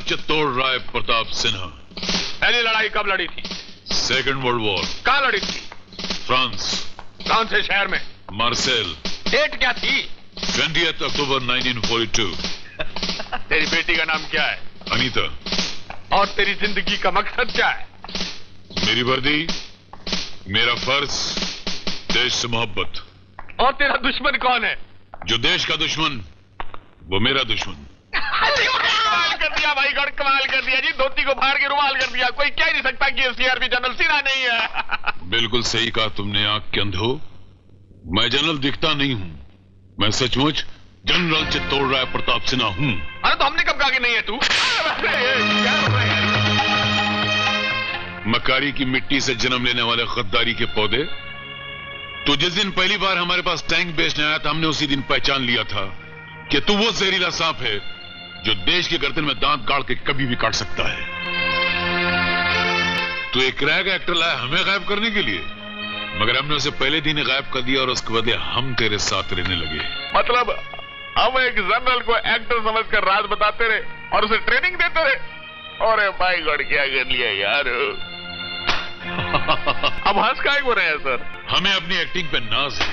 चित्तौड़ राय प्रताप सिन्हा। पहली लड़ाई कब लड़ी थी? Second world war. कहाँ लड़ी थी? फ्रांस। कौन से शहर में? मार्सेल। डेट क्या थी? 20 अक्टूबर 1942। तेरी बेटी का नाम क्या है? अनीता। और तेरी जिंदगी का मकसद क्या है? मेरी वर्दी, मेरा फर्ज, देश से मोहब्बत। और तेरा दुश्मन कौन है? जो देश का दुश्मन वो मेरा दुश्मन। कमाल कर दिया भाई गढ़, कमाल कर दिया जी। धोती को फाड़ के रुमाल कर दिया। कोई कह नहीं सकता कि सीआरपी जनरल सिन्हा नहीं है। बिल्कुल सही कहा तुमने आंख के अंधो। मैं जनरल दिखता नहीं हूँ, मैं सचमुच जनरल चित्तौड़ राय प्रताप सिन्हा हूँ। अरे तो हमने कब कहा कि नहीं है तू? मकारी की मिट्टी से जन्म लेने वाले गद्दारी के पौधे। तो जिस दिन पहली बार हमारे पास टैंक बेचने आया था, हमने उसी दिन पहचान लिया था कि तू वो जहरीला सांप है जो देश के गर्दन में दांत गाड़ के कभी भी काट सकता है। तू एक क्रैक एक्टर लाया हमें गायब करने के लिए, मगर हमने उसे पहले दिन ही गायब कर दिया और उसके बदले हम तेरे साथ रहने लगे। मतलब हम एक जनरल को एक्टर समझकर राज बताते रहे और उसे ट्रेनिंग देते रहे। अरे भाई गढ़ क्या कर लिया यार। अब हंस काहे को रहे हैं सर? हमें अपनी एक्टिंग पे नाज है।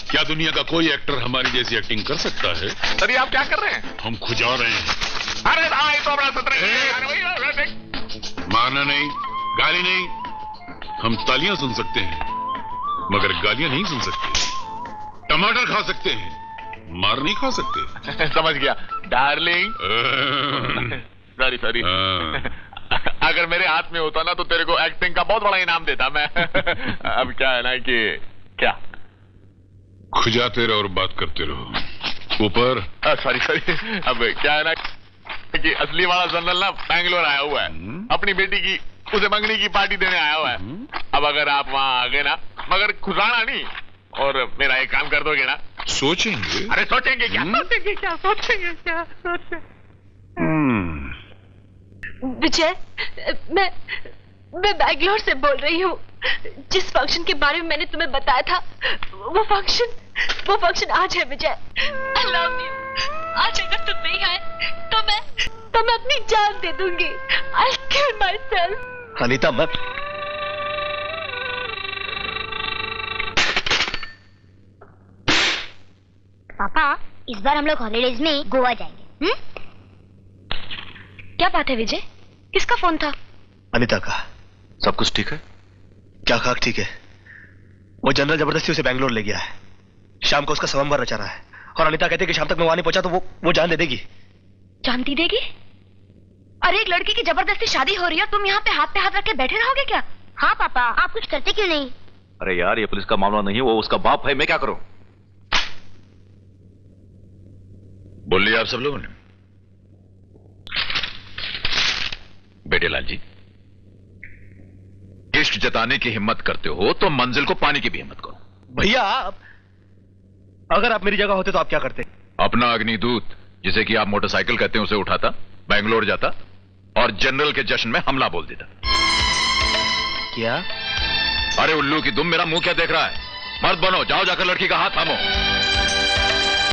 क्या दुनिया का कोई एक्टर हमारी जैसी एक्टिंग कर सकता है? सर ये आप क्या कर रहे हैं? हम खुजा रहे हैं। अरे भाई तो बड़ा सत्र। मारना नहीं, गाली नहीं। हम तालियां सुन सकते हैं मगर गालियां नहीं सुन सकते। टमाटर खा सकते हैं, मार नहीं खा सकते। समझ गया डार्लिंग। Sorry sorry. अगर मेरे हाथ में होता ना तो तेरे को एक्टिंग का बहुत बड़ा इनाम देता मैं। अब क्या है ना कि क्या खुजाते रहो और बात करते रहो। ऊपर। Sorry sorry. अब क्या है ना कि असली वाला जनरल ना बैंगलोर आया हुआ है, अपनी बेटी की उसे मंगनी की पार्टी देने आया हुआ है। अब अगर आप वहां आ गए ना, मगर खुजाना नहीं, और मेरा एक काम कर दोगे ना? सोचेंगे। अरे सोचेंगे क्या? सोचेंगे क्या? सोचेंगे क्या? सोचेंगे। विजय, मैं बैंगलोर से बोल रही हूँ। जिस फंक्शन के बारे में मैंने तुम्हें बताया था, वो फंक्शन आज है विजय। I love you। आज अगर तुम नहीं आए तो मैं अपनी जान दे दूंगी। I'll kill myself। अनीता मैं पापा इस बार हम लोग हॉलीडेज में गोवा जाएंगे। क्या बात है विजय? किसका फोन था? अनीता का। सब कुछ ठीक है? क्या खाक ठीक है। वो जनरल जबरदस्ती उसे बैंगलोर ले गया है। शाम को उसका स्वयंवर रचा रहा है और अनीता कहती है कि शाम तक मैं वहां नहीं पहुंचा तो वो जान दे देगी। जान दे देगी? अरे एक लड़की की जबरदस्ती शादी हो रही है, तुम यहाँ पे हाथ रख के बैठे रहोगे क्या? हाँ पापा, आप कुछ करते क्यों नहीं? अरे यार ये पुलिस का मामला नहीं, वो उसका बाप है, मैं क्या करूं? बोल लिया आप सब लोगों ने? बेटे लाल जी, इश्क जताने की हिम्मत करते हो तो मंजिल को पाने की भी हिम्मत करो। भैया अगर आप मेरी जगह होते तो आप क्या करते? अपना अग्निदूत, जिसे कि आप मोटरसाइकिल कहते हैं, उसे उठाता, बैंगलोर जाता और जनरल के जश्न में हमला बोल देता। क्या? अरे उल्लू की दुम, मेरा मुंह क्या देख रहा है? मर्द बनो, जाओ जाकर लड़की का हाथ थामो।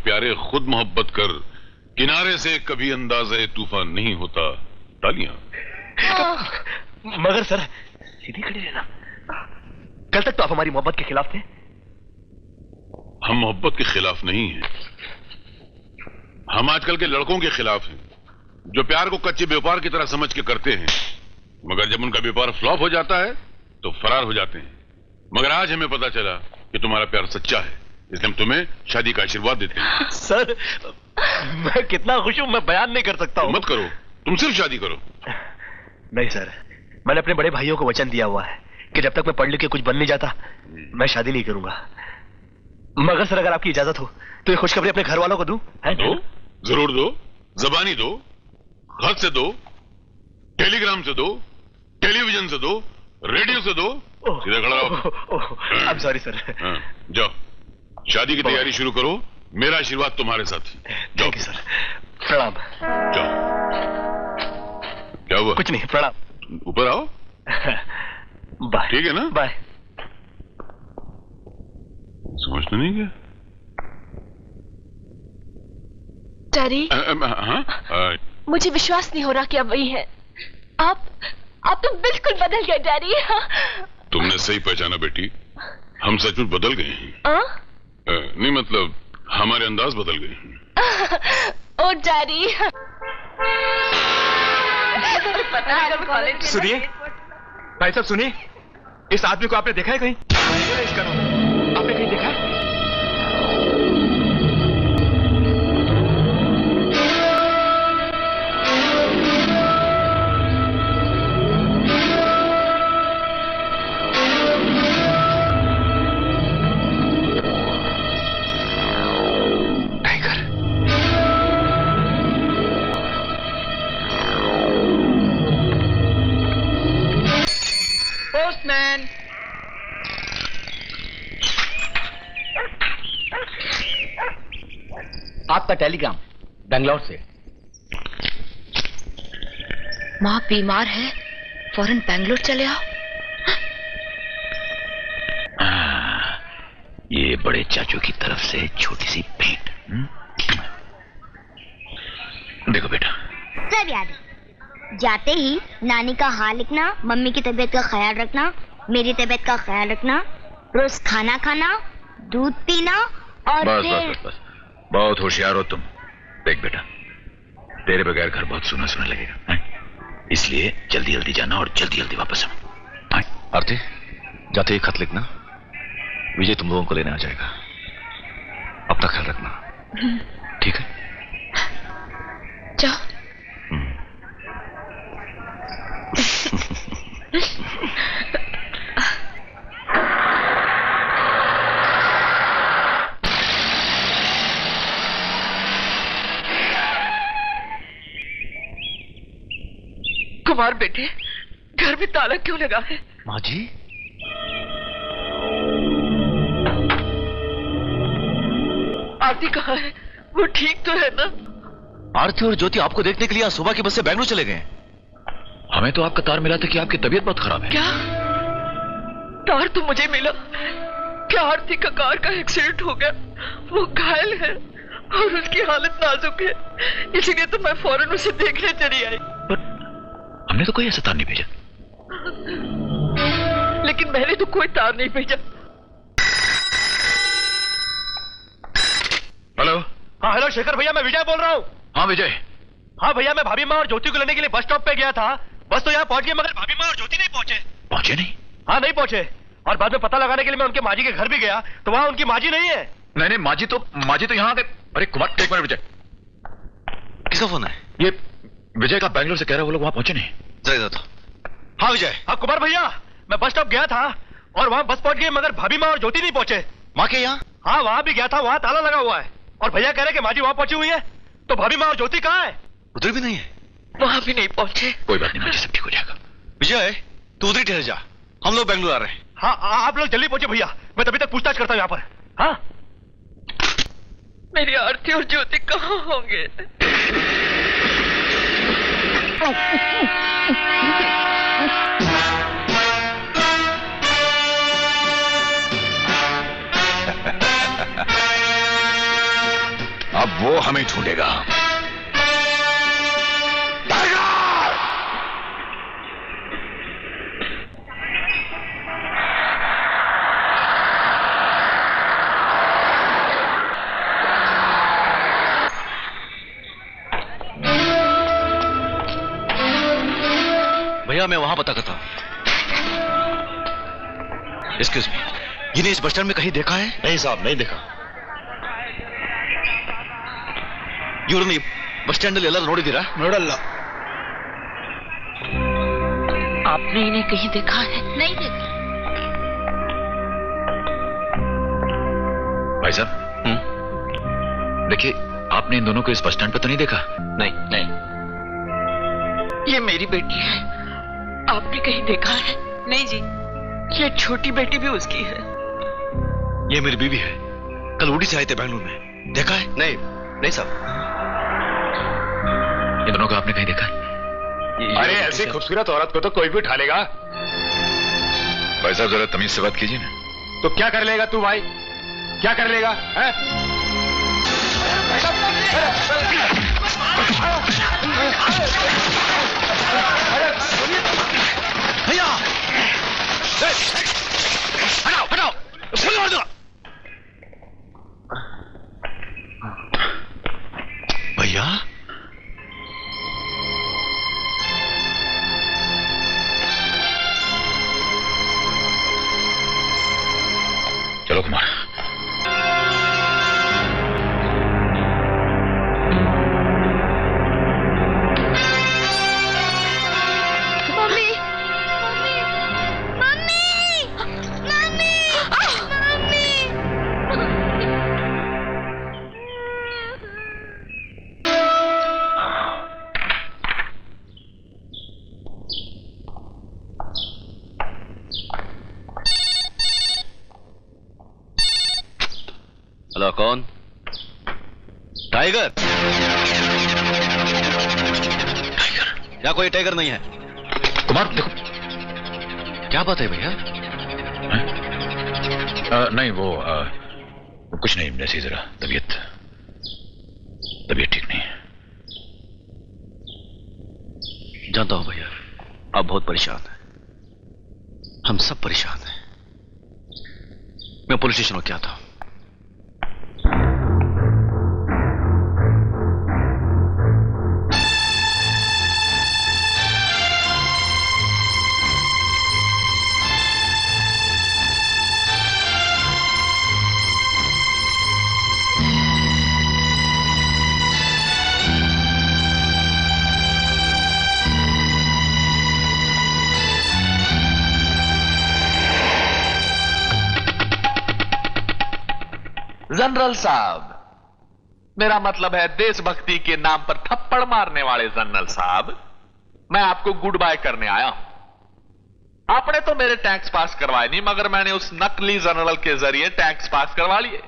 प्यारे खुद मोहब्बत कर, किनारे से कभी अंदाज़े तूफान नहीं होता। तालियां। मगर सर सीधी खड़ी रहना। कल तक तो आप हमारी मोहब्बत के खिलाफ थे। हम मोहब्बत के खिलाफ नहीं हैं, हम आजकल के लड़कों के खिलाफ हैं जो प्यार को कच्चे व्यापार की तरह समझ के करते हैं, मगर जब उनका व्यापार फ्लॉप हो जाता है तो फरार हो जाते हैं। मगर आज हमें पता चला कि तुम्हारा प्यार सच्चा है, इसलिए हम तुम्हें शादी का आशीर्वाद देते हैं। सर मैं कितना खुश हूं, मैं बयान नहीं कर सकता हूं। मत करो, तुम सिर्फ शादी करो। नहीं सर, मैंने अपने बड़े भाइयों को वचन दिया हुआ है कि जब तक मैं पढ़ लिख के कुछ बन नहीं जाता मैं शादी नहीं करूंगा। मगर सर अगर आपकी इजाजत हो तो ये खुशखबरी अपने घर वालों को दूं? दो, जरूर दो। जबानी दो, खत से दो, टेलीग्राम से दो, टेलीविजन से दो, रेडियो से दो। सीधे खड़ा रहो। I am sorry sir. जाओ शादी की तैयारी शुरू करो, मेरा आशीर्वाद तुम्हारे साथ ही। Thank you sir. प्रणाम। जाओ। क्या हुआ? कुछ नहीं, प्रणाम। ऊपर आओ। बाय। ठीक है ना? बाय। समझते नहीं क्या? डैडी। हाँ मुझे विश्वास नहीं हो रहा कि आप वही हैं। आप तो बिल्कुल बदल गए डैडी। तुमने सही पहचाना बेटी, हम सचमुच बदल गए हैं। नहीं मतलब हमारे अंदाज बदल गए हैं। ओ डैडी। सुनिए भाई साहब, सुनिए, इस आदमी को आपने देखा है कहीं? इसका नाम आपने कहीं देखा है? पोस्टमैन। आपका टेलीग्राम बेंगलोर से। माँ बीमार है, फौरन बेंगलोर चले आओ। ये बड़े चाचू की तरफ से छोटी सी भेंट। देखो बेटा, सब याद है। जाते ही नानी का हाल लिखना, मम्मी की तबीयत का ख्याल रखना, मेरी तबीयत का ख्याल रखना, रोज खाना खाना, दूध पीना और बस फिर... बस बस बस, बहुत होशियार हो तुम। देख बेटा, तेरे बगैर घर बहुत सुना सुना लगेगा है? इसलिए जल्दी जल्दी जाना और जल्दी जल्दी वापस आना। आरती, जाते ही खत लिखना, विजय तुम लोगों को लेने आ जाएगा। अपना ख्याल रखना, ठीक है? जाओ। कुमार बेटे, घर में ताला क्यों लगा है? माँ जी, आरती कहाँ है? वो ठीक तो है ना? आरती और ज्योति आपको देखने के लिए आज सुबह की बस से बेंगलुरु चले गए। हमें तो आपका तार मिला था कि आपकी तबीयत बहुत खराब है। क्या तार तो मुझे मिला? क्या आरती का कार का एक्सीडेंट हो गया? वो घायल है और उसकी हालत नाजुक है, इसीलिए तो मैं फौरन उसे देखने चली आई। पर हमने तो कोई ऐसा तार नहीं भेजा। लेकिन मैंने तो कोई तार नहीं भेजा। हेलो। हाँ हेलो शेखर भैया, मैं विजय बोल रहा हूँ। हाँ विजय। हाँ भैया, मैं भाभी माँ और ज्योति को लेने के लिए बस स्टॉप पे गया था। बस तो यहाँ पहुंच गई, मगर भाभी माँ और ज्योति नहीं पहुंचे। पहुंचे नहीं? हाँ नहीं पहुंचे, और बाद में पता लगाने के लिए मैं उनके माँ जी के घर भी गया तो वहाँ उनकी माँ जी नहीं है। नहीं नहीं, माँ जी तो यहाँ आ गए। अरे कुमार, एक मिनट विजय। किसका फोन है? ये विजय का बैंगलोर से कह रहा है वो लोग वहां पहुंचे नहीं। जरा इधर तो। हाँ विजय। हाँ कुमार भैया, मैं बस स्टॉप गया था और वहाँ बस पहुंच गई, मगर भाभी माँ और ज्योति नहीं पहुंचे। माँ के यहाँ? हाँ वहाँ भी गया था, वहाँ ताला लगा हुआ है, और भैया कह रहे कि माँ जी वहाँ पहुंची हुई है, तो भाभी माँ और ज्योति कहाँ है? उधर भी नहीं है। वहां भी नहीं पहुंचे। कोई बात नहीं माँ जी, सब ठीक हो जाएगा। विजय, तू उधर ही ठहर जा, हम लोग बेंगलुरु आ रहे हैं। हाँ आप लोग जल्दी पहुंचे भैया, मैं तभी तक पूछताछ करता हूँ यहाँ पर। हाँ मेरी आरती और ज्योति कहाँ होंगे? अब वो हमें ढूंढेगा। भैया मैं वहां पता करता हूं। एक्सक्यूज मी, इन्हें इस बस स्टैंड में कहीं देखा है? नहीं साहब, नहीं देखा। इवरನ್ನು बस स्टैंड ಅಲ್ಲಿ ಎಲ್ಲರೂ ನೋಡಿದ್ದೀರಾ? ನೋಡಲ್ಲ। आपने इन्हें कहीं देखा है? नहीं देखा। भाई साहब, देखिए, आपने इन दोनों को इस बस स्टैंड पर तो नहीं देखा? नहीं नहीं। ये मेरी बेटी है, आपने कहीं देखा है? नहीं जी, ये छोटी बेटी भी उसकी है। ये मेरी बीवी है, कल उड़ी से आए थे बेंगलुरु में। देखा है? नहीं नहीं साहब। इन दोनों को आपने कहीं देखा? अरे ऐसी खूबसूरत औरत को तो कोई भी उठा लेगा। भाई साहब जरा तमीज से बात कीजिए ना। तो क्या कर लेगा तू भाई, क्या कर लेगा है? बोला कौन? टाइगर? टाइगर? क्या कोई टाइगर नहीं है? कुमार देखो। क्या बात है भैया? नहीं वो कुछ नहीं, ऐसी जरा तबीयत ठीक नहीं है। जानता हूं भैया, आप बहुत परेशान हैं। हम सब परेशान हैं। मैं पुलिस स्टेशन में क्या था? जनरल साहब, मेरा मतलब है देशभक्ति के नाम पर थप्पड़ मारने वाले जनरल साहब, मैं आपको गुड बाय करने आया हूं। आपने तो मेरे टैक्स पास करवाए नहीं, मगर मैंने उस नकली जनरल के जरिए टैक्स पास करवा लिए।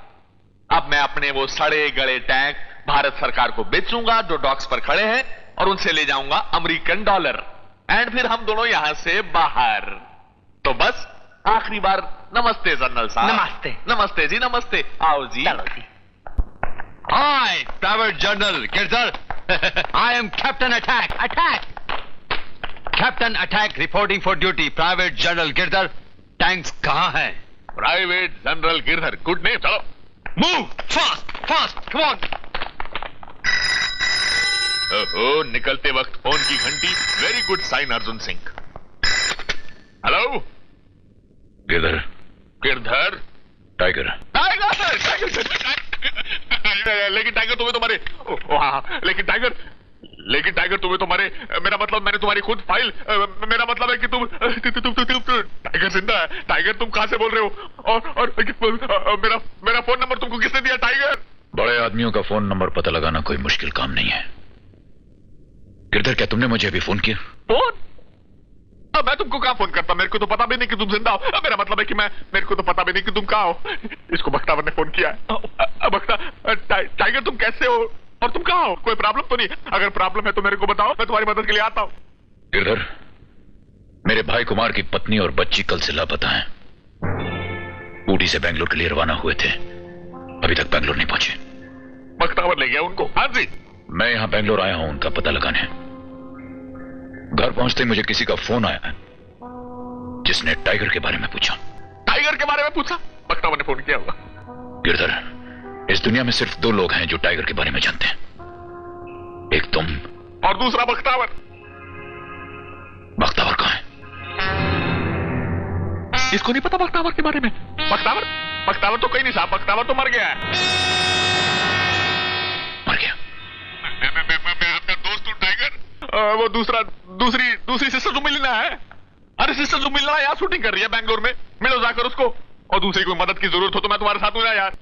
अब मैं अपने वो सड़े गड़े टैक्स भारत सरकार को बेचूंगा जो डॉक्स पर खड़े हैं, और उनसे ले जाऊंगा अमेरिकन डॉलर, एंड फिर हम दोनों यहां से बाहर। तो बस आखिरी बार नमस्ते जनरल साहब। नमस्ते। नमस्ते जी, नमस्ते। आओ जी। चलो जी। Hi private general Girdhar. I am captain attack. Captain attack reporting for duty. Private general Girdhar, tanks कहां है? Private general Girdhar, good name. चलो मूव फास्ट कम ऑन। ओहो, निकलते वक्त फोन की घंटी, very good sign Arjun Singh. Hello Girdhar. Girdhar? Tiger. Tiger लेकिन टाइगर तुम्हें तुम्हारे लेकिन टाइगर तुम्हें तुम्हारे, मेरा मतलब मैंने तुम्हारी खुद फाइल, मेरा मतलब है कि तुम टाइगर जिंदा है। टाइगर तुम कहां से बोल रहे हो? और मेरा फोन नंबर तुमको किसने दिया टाइगर? बड़े आदमियों का फोन नंबर पता लगाना कोई मुश्किल काम नहीं है। गिरधर, क्या तुमने मुझे अभी फोन किया? फोन? मैं तुमको कहां फोन करता? मेरे को तो पता भी नहीं कि तुम जिंदा हो। मेरा मतलब है कि मेरे को तो पता भी नहीं कि तुम कहां हो। इसको बख्तावर ने फोन किया है। टाइगर तुम कैसे हो और तुम कहां हो? कोई प्रॉब्लम तो नहीं? अगर प्रॉब्लम है तो मेरे को बताओ, मैं तुम्हारी मदद के लिए आता हूं। गिरधर, मेरे भाई कुमार की पत्नी और बच्ची कल से लापता हैं। ऊटी से बेंगलोर के लिए रवाना हुए थे, अभी तक बेंगलोर नहीं पहुंचे। बख्तावर ले गया उनको? हाँ जी। मैं यहां बेंगलोर आया हूं उनका पता लगाने। घर पहुंचते मुझे किसी का फोन आया जिसने टाइगर के बारे में पूछा। टाइगर के बारे में पूछा? बख्तावर ने फोन किया होगा। गिरधर, इस दुनिया में सिर्फ 2 लोग हैं जो टाइगर के बारे में जानते हैं, एक तुम और दूसरा बख्तावर। बख्तावर कहां है? इसको नहीं पता बख्तावर के बारे में? बख्तावर तो कहीं नहीं साहब, बख्तावर तो मर गया है। मर गया? मैं आपका दोस्त हूं टाइगर। वो दूसरी सिस्टर जो मिलना है, अरे सिस्टर जो मिलना है यार, शूटिंग कर रही है बैंगलोर में, मिलो जाकर उसको। और दूसरी कोई मदद की जरूरत हो तो मैं तुम्हारे साथ हूं ना यार।